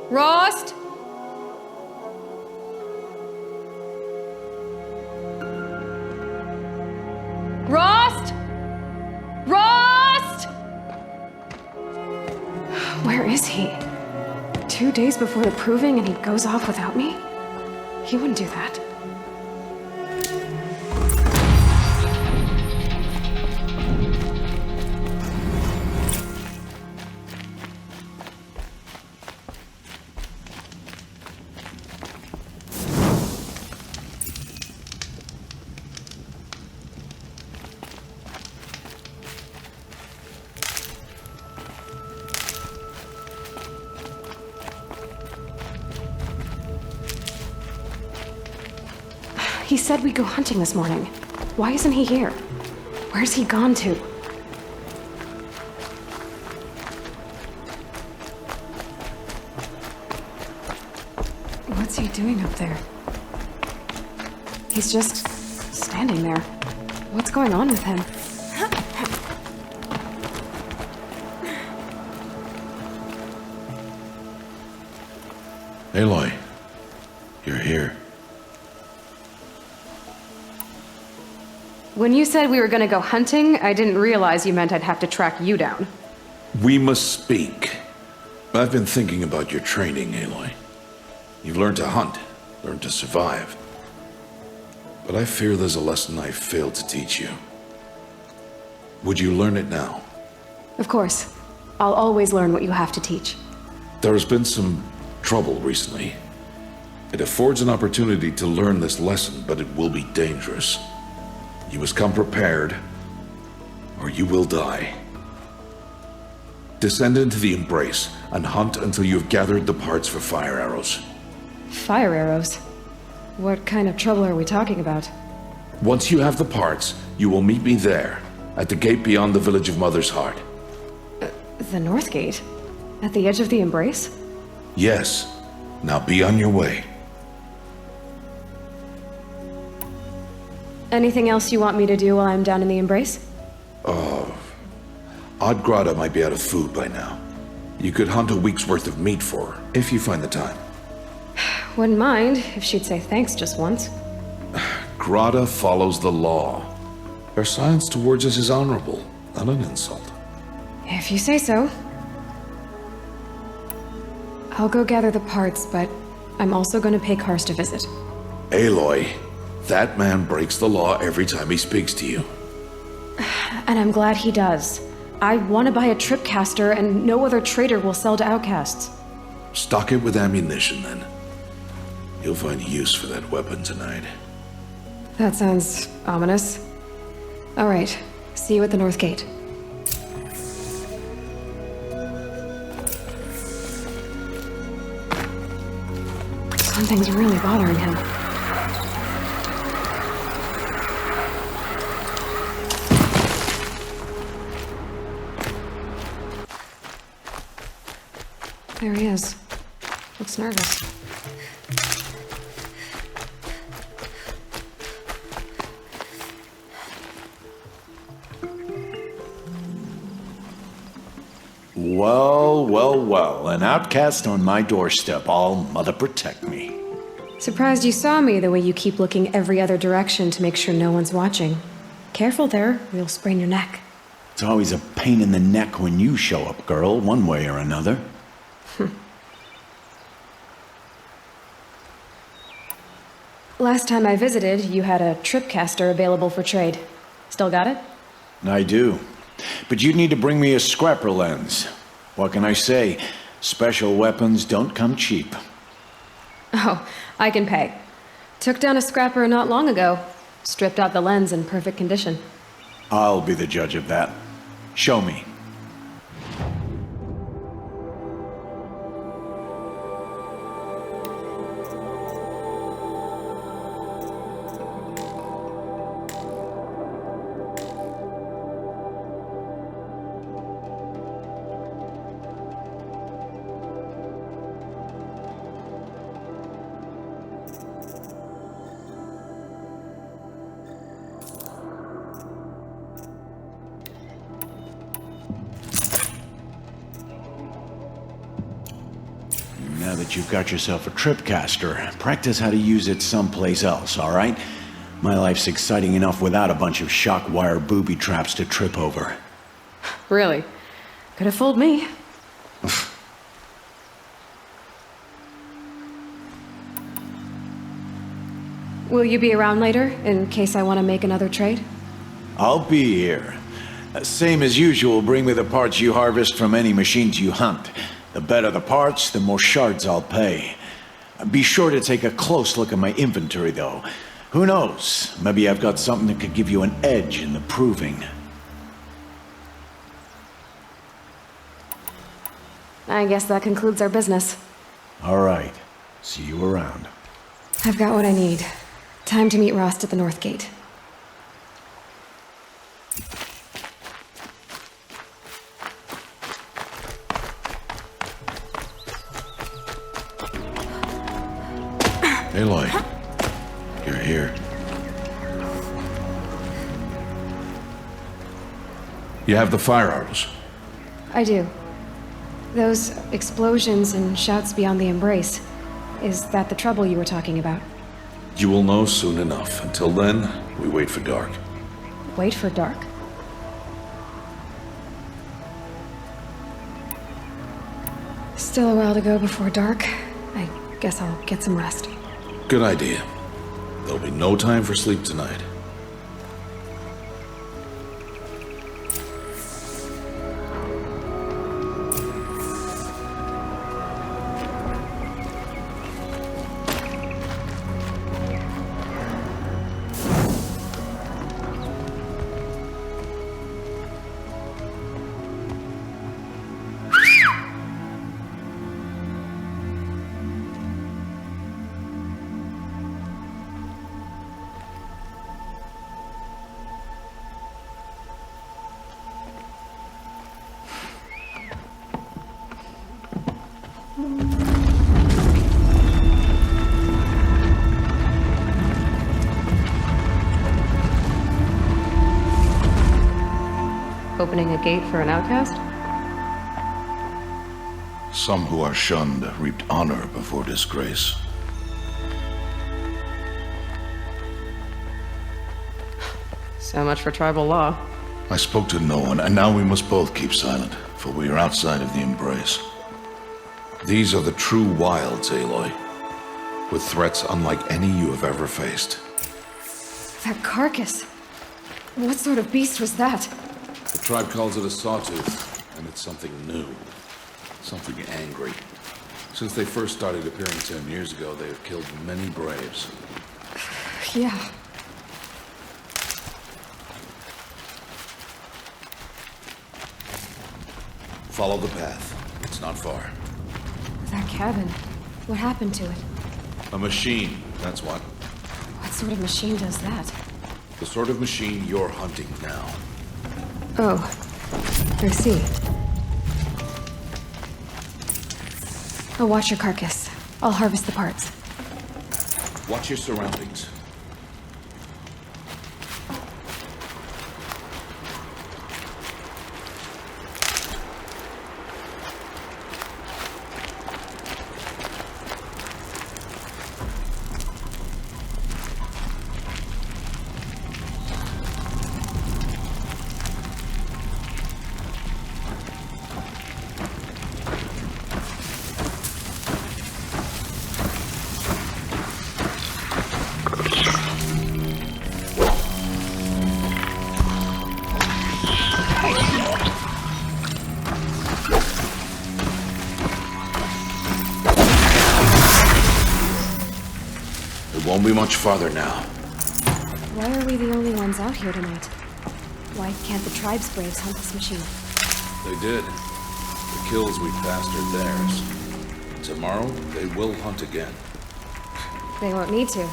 Rost? Rost? Rost? Where is he? 2 days before the proving and he goes off without me? He wouldn't do that. He said we'd go hunting this morning. Why isn't he here? Where's he gone to? What's he doing up there? He's just standing there. What's going on with him? Aloy, you're here. When you said we were gonna go hunting, I didn't realize you meant I'd have to track you down. We must speak. I've been thinking about your training, Aloy. You've learned to hunt, learned to survive. But I fear there's a lesson I failed to teach you. Would you learn it now? Of course. I'll always learn what you have to teach. There has been some trouble recently. It affords an opportunity to learn this lesson, but it will be dangerous. You must come prepared, or you will die. Descend into the Embrace and hunt until you have gathered the parts for fire arrows. Fire arrows? What kind of trouble are we talking about? Once you have the parts, you will meet me there, at the gate beyond the village of Mother's Heart. The North Gate? At the edge of the Embrace? Yes. Now be on your way. Anything else you want me to do while I'm down in the Embrace? Oddgrada might be out of food by now. You could hunt a week's worth of meat for her, if you find the time. Wouldn't mind if she'd say thanks just once. Grada follows the law. Her silence towards us is honorable, not an insult. If you say so. I'll go gather the parts, but I'm also going to pay Karst a visit. Aloy, that man breaks the law every time he speaks to you. And I'm glad he does. I want to buy a tripcaster, and no other trader will sell to outcasts. Stock it with ammunition, then. You'll find use for that weapon tonight. That sounds ominous. All right, see you at the North Gate. Something's really bothering him. There he is. Looks nervous. Well, well, well. An outcast on my doorstep. All mother protect me. Surprised you saw me the way you keep looking every other direction to make sure no one's watching. Careful there, or you'll sprain your neck. It's always a pain in the neck when you show up, girl, one way or another. Last time I visited, you had a tripcaster available for trade. Still got it? I do. But you'd need to bring me a scrapper lens. What can I say? Special weapons don't come cheap. Oh, I can pay. Took down a scrapper not long ago. Stripped out the lens in perfect condition. I'll be the judge of that. Show me. now that you've got yourself a tripcaster, practice how to use it someplace else, all right? My life's exciting enough without a bunch of shock wire booby traps to trip over. Really? Could have fooled me. Will you be around later, in case I want to make another trade? I'll be here. Same as usual, bring me the parts you harvest from any machines you hunt. The better the parts, the more shards I'll pay. Be sure to take a close look at my inventory, though. Who knows? Maybe I've got something that could give you an edge in the proving. I guess that concludes our business. All right. See you around. I've got what I need. Time to meet Rost at the North Gate. Aloy, you're here. You have the fire arrows. I do. Those explosions and shouts beyond the embrace. Is that the trouble you were talking about? You will know soon enough. Until then, we wait for dark. Wait for dark? Still a while to go before dark. I guess I'll get some rest. Good idea. There'll be no time for sleep tonight. Opening a gate for an outcast? Some who are shunned reaped honor before disgrace. So much for tribal law. I spoke to no one, and now we must both keep silent, for we are outside of the embrace. These are the true wilds, Aloy, with threats unlike any you have ever faced. That carcass. What sort of beast was that? The tribe calls it a sawtooth, and it's something new. Something angry. Since they first started appearing 10 years ago, they have killed many braves. Yeah. Follow the path. It's not far. That cabin. What happened to it? A machine, that's what. What sort of machine does that? The sort of machine you're hunting now. Oh. I see. I'll watch your carcass. I'll harvest the parts. Watch your surroundings. Won't be much farther now. Why are we the only ones out here tonight? Why can't the tribe's braves hunt this machine? They did. The kills we passed are theirs. Tomorrow, they will hunt again. They won't need to.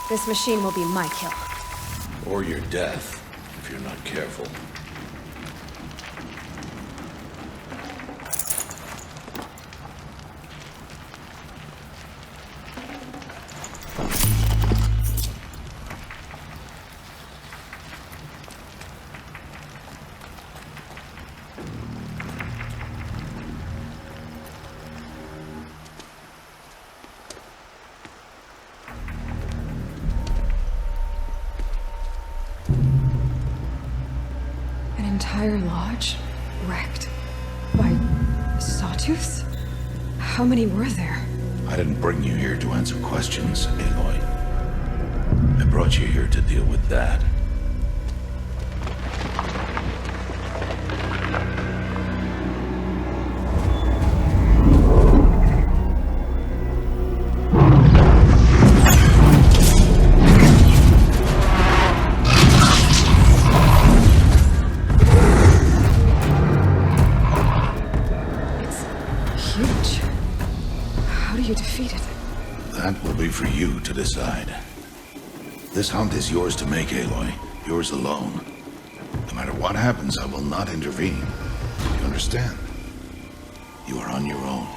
This machine will be my kill. Or your death, if you're not careful. entire lodge wrecked by sawtooths? How many were there? I didn't bring you here to answer questions, Aloy. I brought you here to deal with that. Huge. How do you defeat it? That will be for you to decide. This hunt is yours to make, Aloy. Yours alone. No matter what happens, I will not intervene. You understand? You are on your own.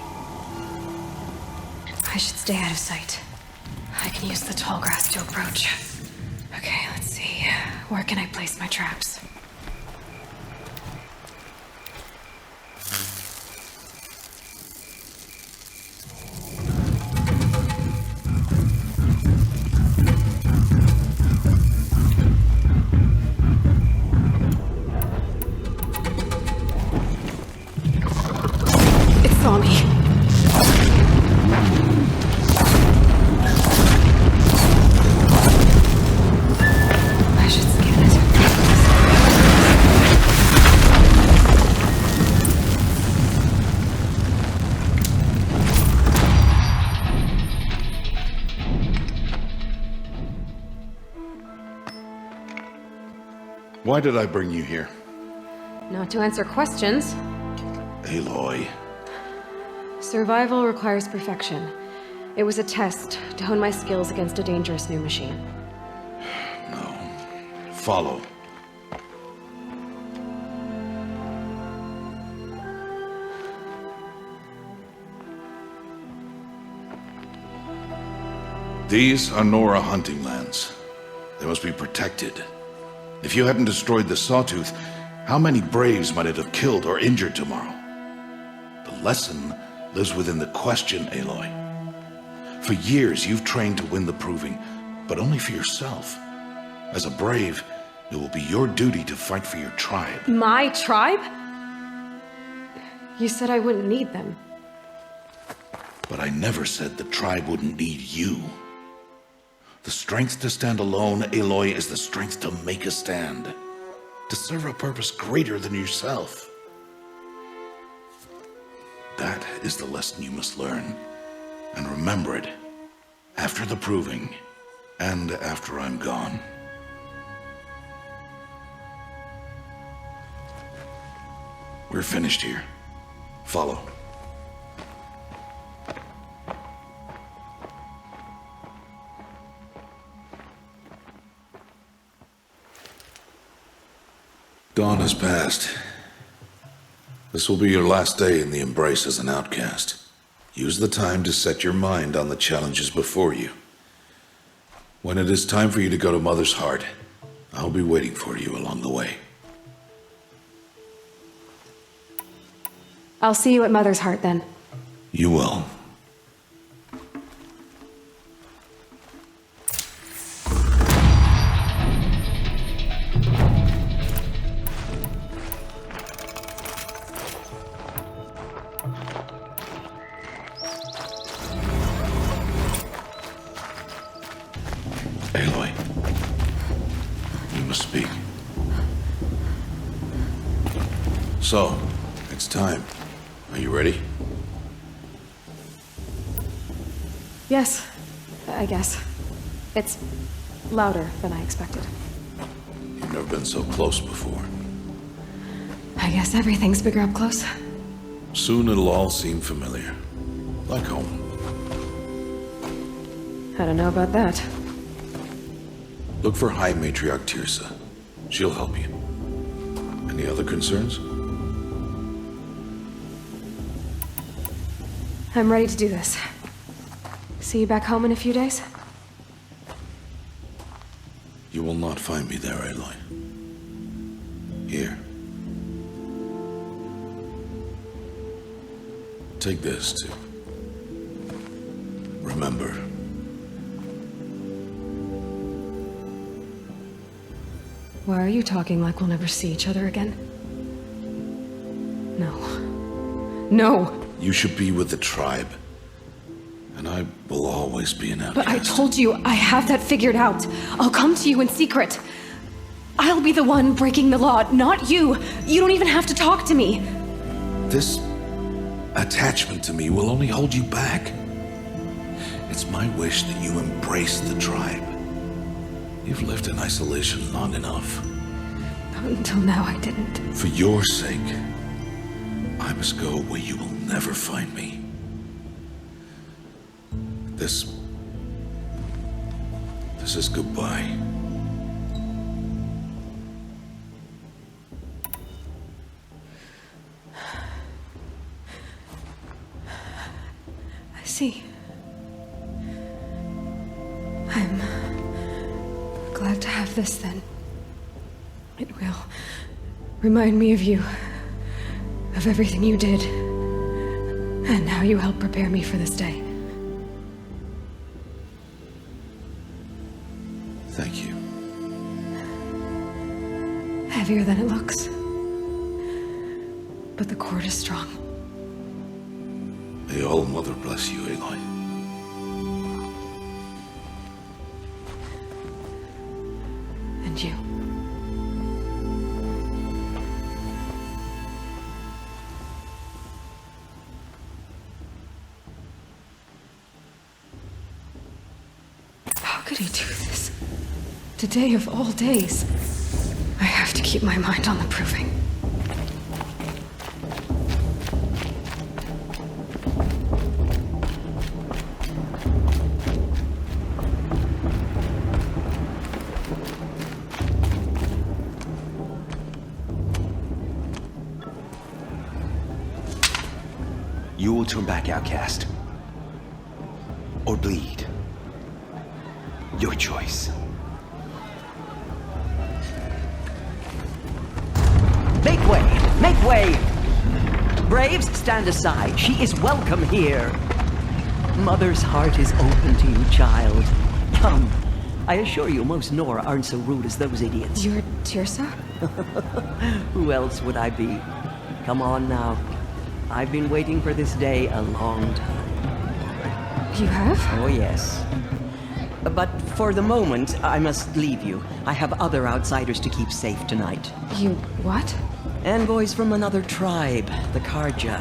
I should stay out of sight. I can use the tall grass to approach. Okay, let's see. Where can I place my traps? It saw me. I should scan it. Why did I bring you here? Not to answer questions. Aloy. Survival requires perfection. It was a test to hone my skills against a dangerous new machine. No. Follow. These are Nora hunting lands. They must be protected. If you hadn't destroyed the Sawtooth, how many Braves might it have killed or injured tomorrow? The lesson lives within the question, Aloy. For years, you've trained to win the proving, but only for yourself. As a Brave, it will be your duty to fight for your tribe. My tribe? You said I wouldn't need them. But I never said the tribe wouldn't need you. The strength to stand alone, Aloy, is the strength to make a stand. To serve a purpose greater than yourself. That is the lesson you must learn. And remember it. After the proving. And after I'm gone. We're finished here. Follow. Dawn has passed. This will be your last day in the Embrace as an outcast. Use the time to set your mind on the challenges before you. When it is time for you to go to Mother's Heart, I'll be waiting for you along the way. I'll see you at Mother's Heart then. You will. Aloy, you must speak. So, it's time. Are you ready? Yes, I guess. It's louder than I expected. You've never been so close before. I guess everything's bigger up close. Soon it'll all seem familiar. Like home. I don't know about that. Look for High Matriarch Tirsa. She'll help you. Any other concerns? I'm ready to do this. See you back home in a few days? You will not find me there, Aloy. Here. Take this, too. Remember. Why are you talking like we'll never see each other again? No. No! You should be with the tribe. And I will always be an outcast. But I told you, I have that figured out. I'll come to you in secret. I'll be the one breaking the law, not you. You don't even have to talk to me. This attachment to me will only hold you back. It's my wish that you embrace the tribe. You've lived in isolation long enough. Until now, I didn't. For your sake, I must go where you will never find me. This is goodbye. I see. I'm glad to have this then. It will remind me of you, of everything you did, and how you helped prepare me for this day. Thank you. Heavier than it looks. But the cord is strong. May All Mother bless you, Aloy. And you. How could he do this? Today of all days. I have to keep my mind on the proving. You will turn back, outcast. Or bleed. Your choice. Make way! Make way! Braves, stand aside. She is welcome here. Mother's heart is open to you, child. Come. I assure you, most Nora aren't so rude as those idiots. You're Tirsa? Who else would I be? Come on now. I've been waiting for this day a long time. You have? Oh, yes. But for the moment, I must leave you. I have other outsiders to keep safe tonight. You what? Envoys from another tribe, the Karja.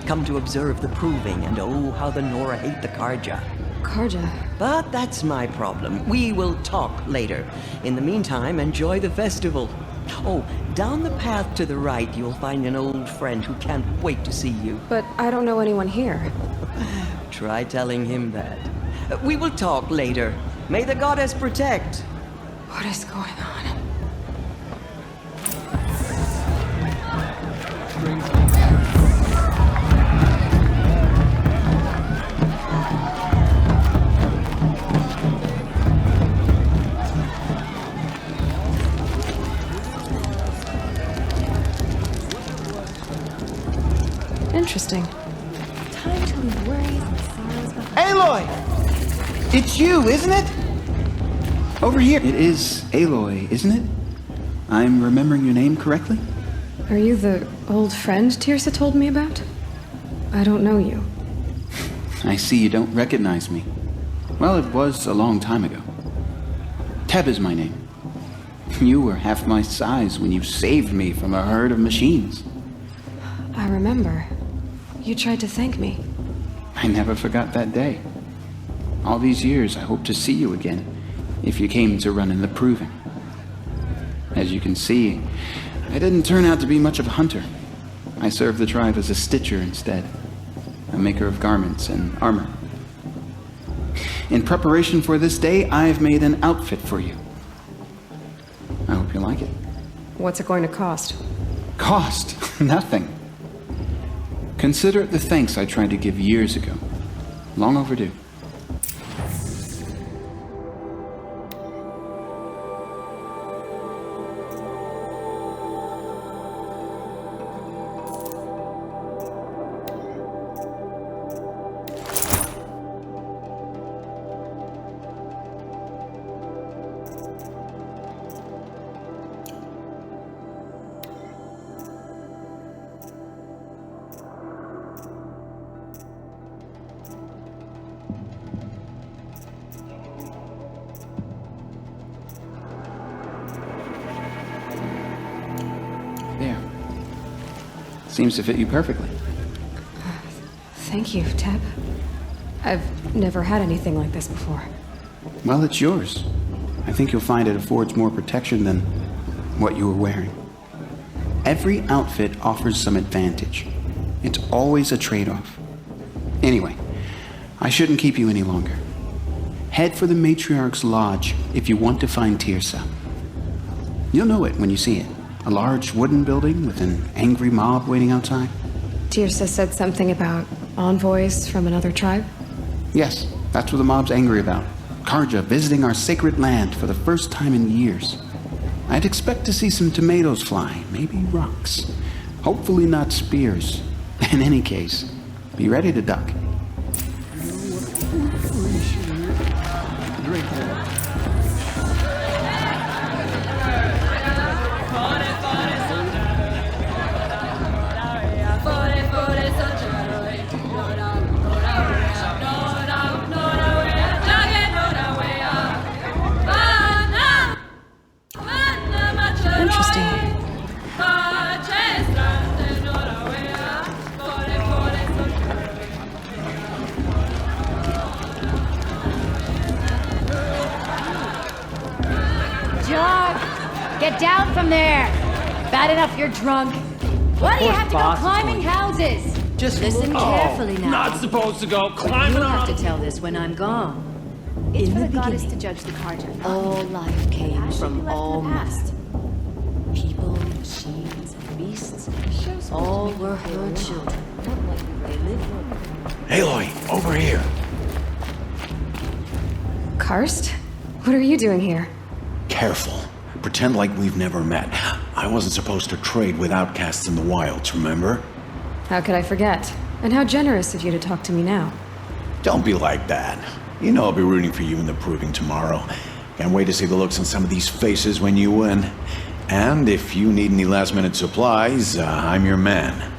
Come to observe the proving, and oh, how the Nora hate the Karja. Karja. But that's my problem. We will talk later. In the meantime, enjoy the festival. Oh, down the path to the right, you'll find an old friend who can't wait to see you. But I don't know anyone here. Try telling him that. We will talk later. May the goddess protect. What is going on? Interesting. Time to leave worries and sorrows behind. Aloy! It's you, isn't it? Over here. It is Aloy, isn't it? I'm remembering your name correctly? Are you the old friend Tirsa told me about? I don't know you. I see you don't recognize me. Well, it was a long time ago. Teb is my name. You were half my size when you saved me from a herd of machines. I remember. You tried to thank me. I never forgot that day. All these years, I hope to see you again, if you came to run in the proving. As you can see, I didn't turn out to be much of a hunter. I served the tribe as a stitcher instead, a maker of garments and armor. In preparation for this day, I've made an outfit for you. I hope you like it. What's it going to cost? Cost? Nothing. Consider it the thanks I tried to give years ago. Long overdue. Seems to fit you perfectly. Thank you, Teb. I've never had anything like this before. Well, it's yours. I think you'll find it affords more protection than what you were wearing. Every outfit offers some advantage. It's always a trade-off. Anyway, I shouldn't keep you any longer. Head for the Matriarch's Lodge if you want to find Tirsa. You'll know it when you see it. A large wooden building with an angry mob waiting outside. Tirsa said something about envoys from another tribe? Yes, that's what the mob's angry about. Karja visiting our sacred land for the first time in years. I'd expect to see some tomatoes fly, maybe rocks. Hopefully not spears. In any case, be ready to duck. Get down from there! Bad enough you're drunk. Why do you have to go climbing houses? Just listen carefully now. Not supposed to go climbing You'll on. have to tell this when I'm gone. It's for the goddess to judge the Karja. All life came from all past. People, machines, and beasts. All were her children. They lived. Aloy, over here. Karst? What are you doing here? Careful. Pretend like we've never met. I wasn't supposed to trade with outcasts in the wilds, remember? How could I forget? And how generous of you to talk to me now. Don't be like that. You know I'll be rooting for you in the proving tomorrow. Can't wait to see the looks on some of these faces when you win. And if you need any last-minute supplies, I'm your man.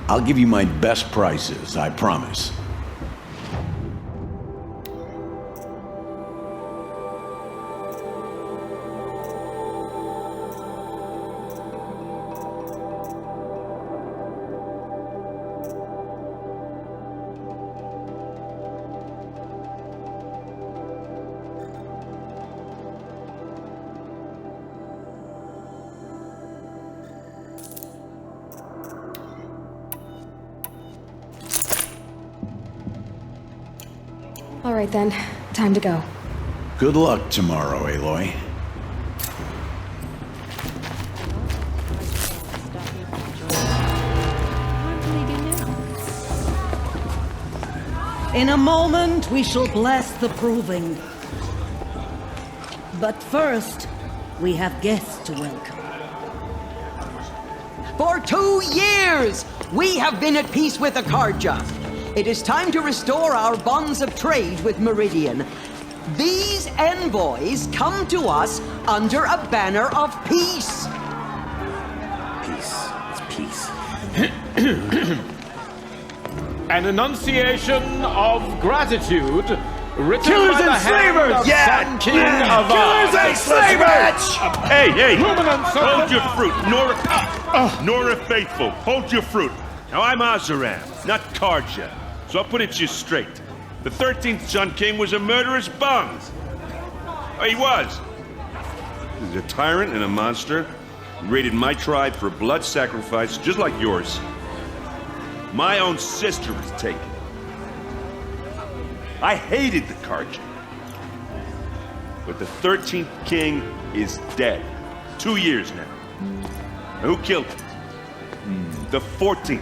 I'll give you my best prices, I promise. All right then, time to go. Good luck tomorrow, Aloy. In a moment, we shall bless the proving. But first, we have guests to welcome. For 2 years, we have been at peace with the Karja. It is time to restore our bonds of trade with Meridian. These envoys come to us under a banner of peace. Peace. It's peace. An enunciation of gratitude written Killers by the and hand slavers! of Yeah! Sun King of Killers and slavers! Hey! Luminance Hold your fruit, Nora Faithful, hold your fruit. Now I'm Azaran, not Karja, so I'll put it to you straight. The 13th Sun King was a murderous bum. Oh, he was. He's a tyrant and a monster. He raided my tribe for blood sacrifice, just like yours. My own sister was taken. I hated the Karja. But the 13th king is dead. 2 years now. And who killed him? The 14th.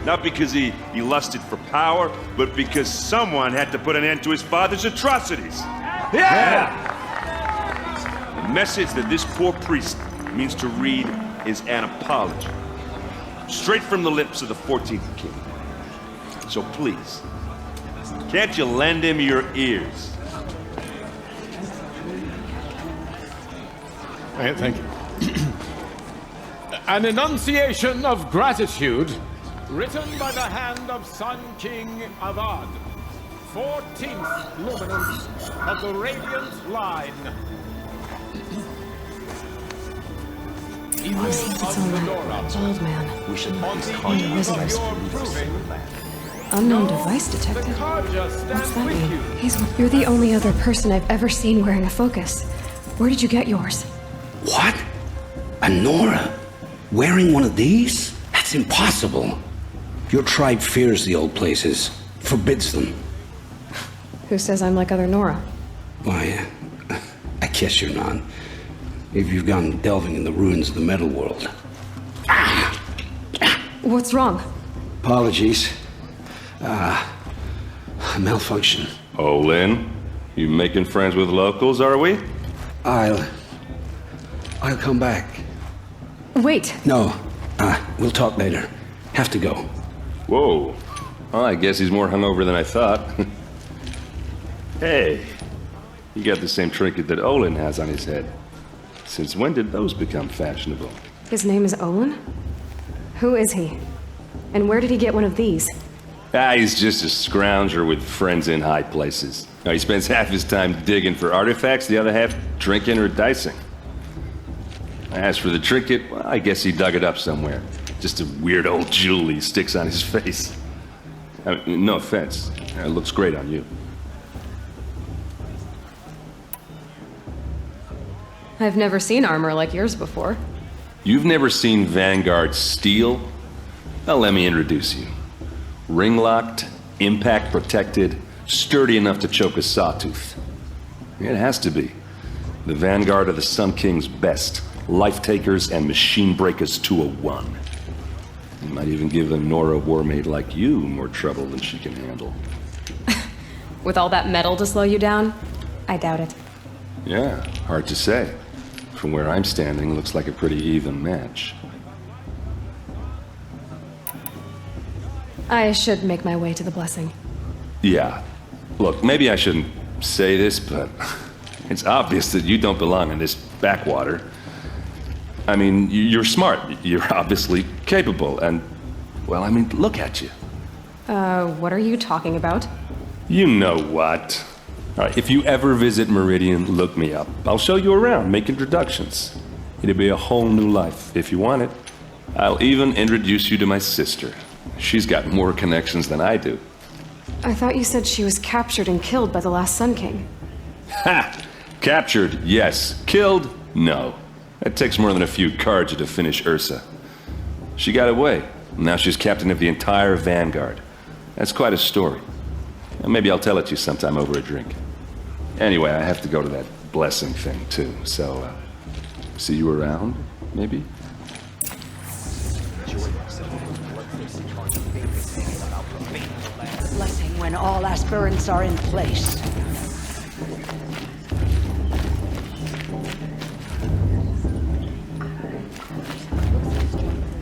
Not because he lusted for power, but because someone had to put an end to his father's atrocities. Yeah! The message that this poor priest means to read is an apology. Straight from the lips of the 14th king. So please, can't you lend him your ears? Thank you. An enunciation of gratitude written by the hand of Sun King Avad. 14th luminance of the Radiant Line. Oh, see if it's on that old man. We should On use the Karja eve Visitors. as of your police. proving, Unknown device the detected. Karja What's stands that with mean? you. Hazel, you're the only other person I've ever seen wearing a focus. Where did you get yours? What? A Nora? Wearing one of these? That's impossible. Your tribe fears the old places, forbids them. Who says I'm like other Nora? Why, I guess you're not. If you've gone delving in the ruins of the metal world. What's wrong? Apologies. A malfunction. Oh, Lynn, you making friends with locals, are we? I'll come back. Wait. No, we'll talk later. Have to go. Whoa. Well, I guess he's more hungover than I thought. Hey, you got the same trinket that Olin has on his head. Since when did those become fashionable? His name is Olin? Who is he? And where did he get one of these? He's just a scrounger with friends in high places. Now, he spends half his time digging for artifacts, the other half drinking or dicing. As for the trinket, well, I guess he dug it up somewhere. Just a weird old jewel he sticks on his face. I mean, no offense. It looks great on you. I've never seen armor like yours before. You've never seen Vanguard steel? Well, let me introduce you. Ring-locked, impact-protected, sturdy enough to choke a sawtooth. It has to be. The Vanguard of the Sun King's best. Life-takers and machine-breakers to a one. You might even give a Nora warmate like you more trouble than she can handle. With all that metal to slow you down? I doubt it. Yeah, hard to say. From where I'm standing, looks like a pretty even match. I should make my way to the blessing. Yeah. Look, maybe I shouldn't say this, but it's obvious that you don't belong in this backwater. I mean, you're smart. You're obviously capable, and, well, I mean, look at you. What are you talking about? You know what. All right, if you ever visit Meridian, look me up. I'll show you around, make introductions. It'll be a whole new life, if you want it. I'll even introduce you to my sister. She's got more connections than I do. I thought you said she was captured and killed by the last Sun King. Ha! Captured, yes. Killed, no. It takes more than a few Karja to finish Ursa. She got away. Now she's captain of the entire Vanguard. That's quite a story. Maybe I'll tell it to you sometime over a drink. Anyway, I have to go to that blessing thing, too. So, see you around, maybe? Blessing when all aspirants are in place.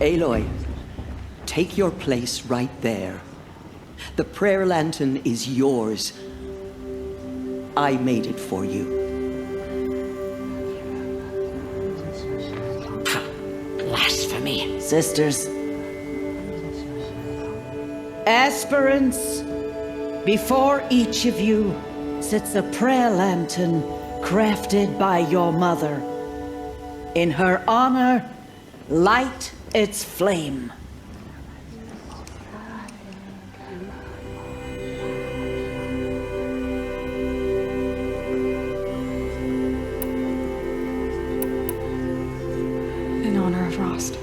Aloy, take your place right there. The prayer lantern is yours. I made it for you. Blasphemy. Sisters. Aspirants, before each of you sits a prayer lantern crafted by your mother. In her honor, light its flame. In honor of Rost.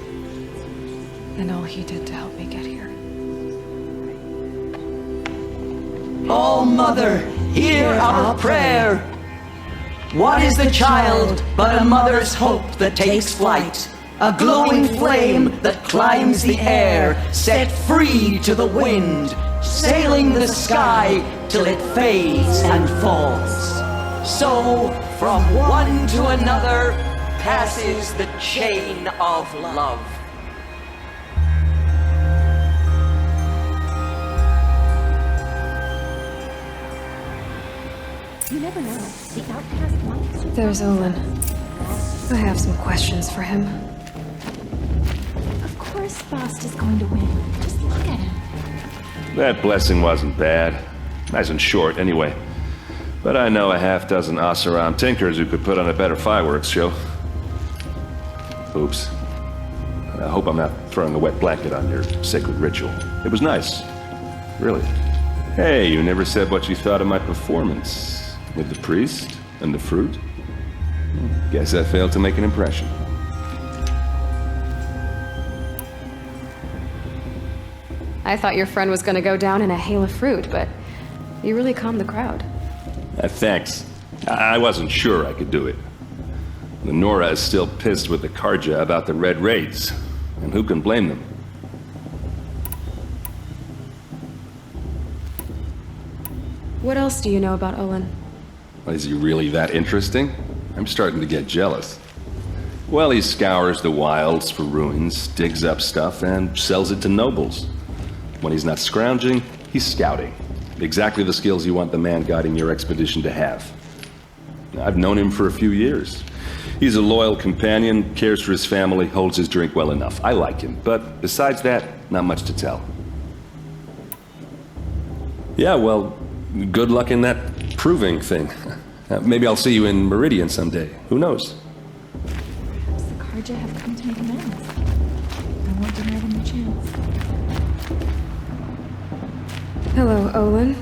And all he did to help me get here. Oh, Mother, hear our prayer. What is the child but a mother's hope that takes flight? A glowing flame that climbs the air, set free to the wind, sailing the sky till it fades and falls. So, from one to another, passes the chain of love. You never know. The outcast might. There's Olin. I have some questions for him. Of course Faust is going to win. Just look at him. That blessing wasn't bad. Nice and short, anyway. But I know a half-dozen Oseram tinkers who could put on a better fireworks show. Oops. I hope I'm not throwing a wet blanket on your sacred ritual. It was nice. Really. Hey, you never said what you thought of my performance. With the priest and the fruit? Guess I failed to make an impression. I thought your friend was gonna go down in a hail of fruit, but you really calmed the crowd. Thanks. I wasn't sure I could do it. The Nora is still pissed with the Karja about the Red Raids, and who can blame them? What else do you know about Olin? Is he really that interesting? I'm starting to get jealous. Well, he scours the wilds for ruins, digs up stuff, and sells it to nobles. When he's not scrounging, he's scouting. Exactly the skills you want the man guiding your expedition to have. I've known him for a few years. He's a loyal companion, cares for his family, holds his drink well enough. I like him, but besides that, not much to tell. Yeah, well, good luck in that proving thing. Maybe I'll see you in Meridian someday. Who knows? Perhaps the Karja have come to make amends. I won't deny them the chance. Hello, Olin.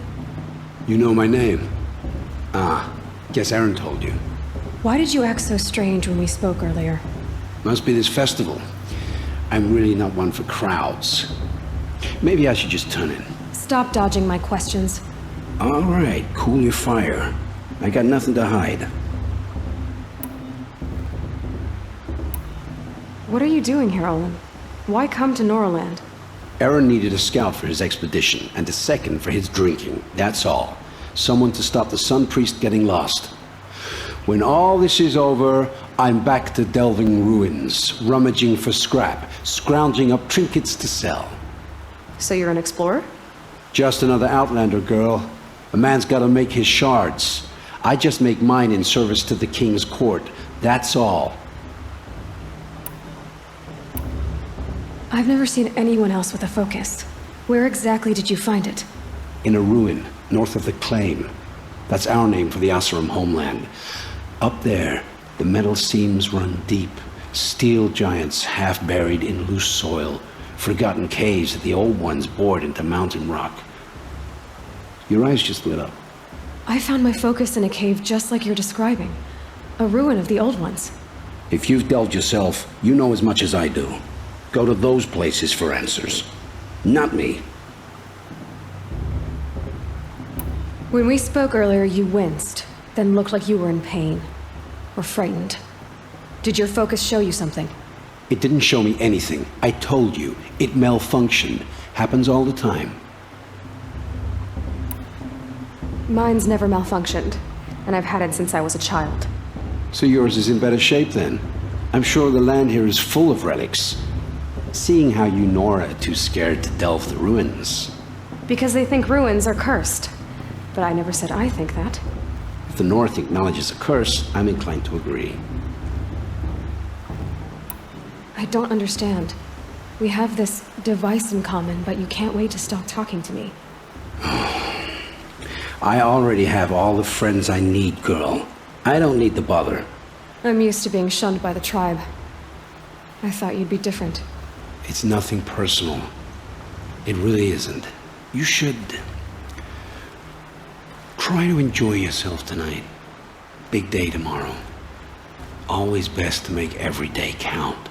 You know my name? Ah, guess Aaron told you. Why did you act so strange when we spoke earlier? Must be this festival. I'm really not one for crowds. Maybe I should just turn in. Stop dodging my questions. All right, cool your fire. I got nothing to hide. What are you doing here, Olin? Why come to Noraland? Aaron needed a scout for his expedition, and a second for his drinking. That's all. Someone to stop the Sun Priest getting lost. When all this is over, I'm back to delving ruins, rummaging for scrap, scrounging up trinkets to sell. So you're an explorer? Just another Outlander, girl. A man's gotta make his shards. I just make mine in service to the King's court. That's all. I've never seen anyone else with a focus. Where exactly did you find it? In a ruin, north of the Claim. That's our name for the Oseram homeland. Up there, the metal seams run deep. Steel giants half buried in loose soil. Forgotten caves that the old ones bored into mountain rock. Your eyes just lit up. I found my focus in a cave just like you're describing. A ruin of the old ones. If you've delved yourself, you know as much as I do. Go to those places for answers. Not me. When we spoke earlier, you winced, then looked like you were in pain. Or frightened. Did your focus show you something? It didn't show me anything. I told you. It malfunctioned. Happens all the time. Mine's never malfunctioned, and I've had it since I was a child. So yours is in better shape then? I'm sure the land here is full of relics. Seeing how you Nora are too scared to delve the ruins. Because they think ruins are cursed. But I never said I think that. If the North acknowledges a curse, I'm inclined to agree. I don't understand. We have this device in common, but you can't wait to stop talking to me. I already have all the friends I need, girl. I don't need the bother. I'm used to being shunned by the tribe. I thought you'd be different. It's nothing personal. It really isn't. You should try to enjoy yourself tonight. Big day tomorrow. Always best to make every day count.